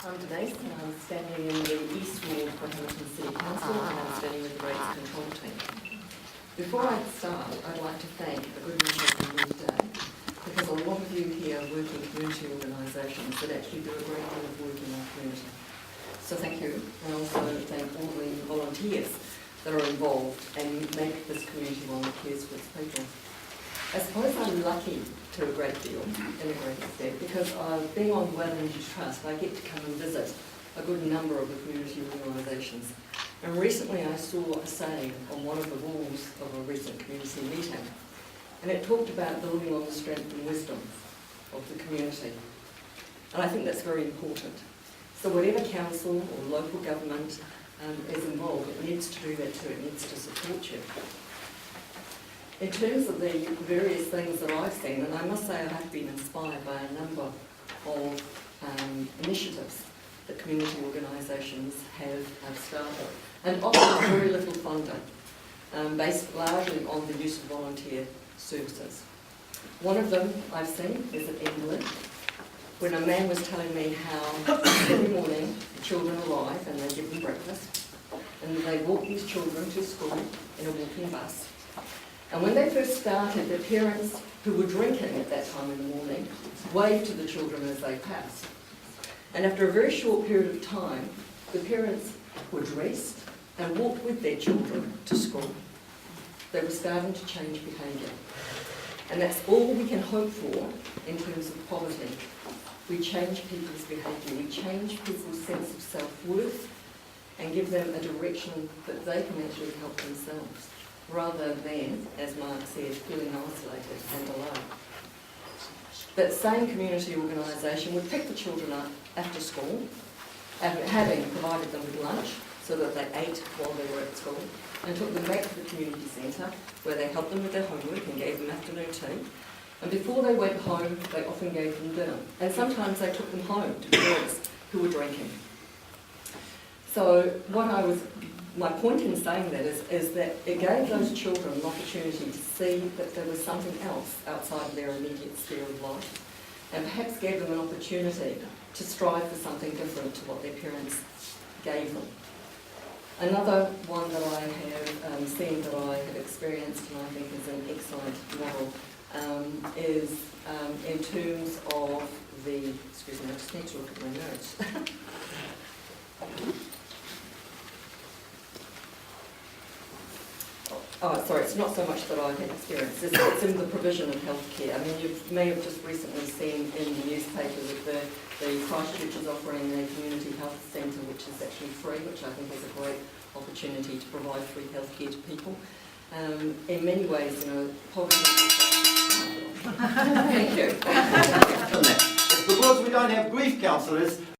I'm Denise and I'm standing in the East Ward for Hamilton City Council and I'm standing with the Rates Control Team. Before I start, I'd like to thank a good number of you today because a lot of you here work in community organisations that actually do a great deal of work in our community. So thank you, and also thank all the volunteers that are involved and make this community one that cares for its people. I suppose I'm lucky to a great deal, in a great extent, because being on the Wellington Trust, I get to come and visit a good number of the community organisations. And recently I saw a saying on one of the walls of a recent community meeting, and it talked about building on the strength and wisdom of the community. And I think that's very important. So whatever council or local government is involved, it needs to do that too, it needs to support you. In terms of the various things that I've seen, and I must say I have been inspired by a number of initiatives that community organisations have started, and often very little funding, based largely on the use of volunteer services. One of them I've seen is at England, when a man was telling me how every morning the children arrive and they give them breakfast, and they walk these children to school in a walking bus. And when they first started, the parents who were drinking at that time in the morning waved to the children as they passed. And after a very short period of time, the parents were dressed and walked with their children to school. They were starting to change behaviour. And that's all we can hope for in terms of poverty. We change people's behaviour, we change people's sense of self-worth and give them a direction that they can actually help themselves, rather than, as Mark said, feeling isolated and alone. That same community organisation would pick the children up after school, having provided them with lunch so that they ate while they were at school, and took them back to the community centre where they helped them with their homework and gave them afternoon tea. And before they went home, they often gave them dinner. And sometimes they took them home to parents who were drinking. So my point in saying that is that it gave those children an opportunity to see that there was something else outside of their immediate sphere of life, and perhaps gave them an opportunity to strive for something different to what their parents gave them. Another one that I have seen, that I have experienced, and I think is an excellent model, is in terms of the, excuse me, I just need to look at my notes. Oh, sorry, it's not so much that I've experienced, it's in the provision of healthcare. I mean, you may have just recently seen in the newspaper that the Christchurch is offering a community health centre, which is actually free, which I think is a great opportunity to provide free healthcare to people. In many ways, you know, poverty... Thank you. It's because we don't have grief counsellors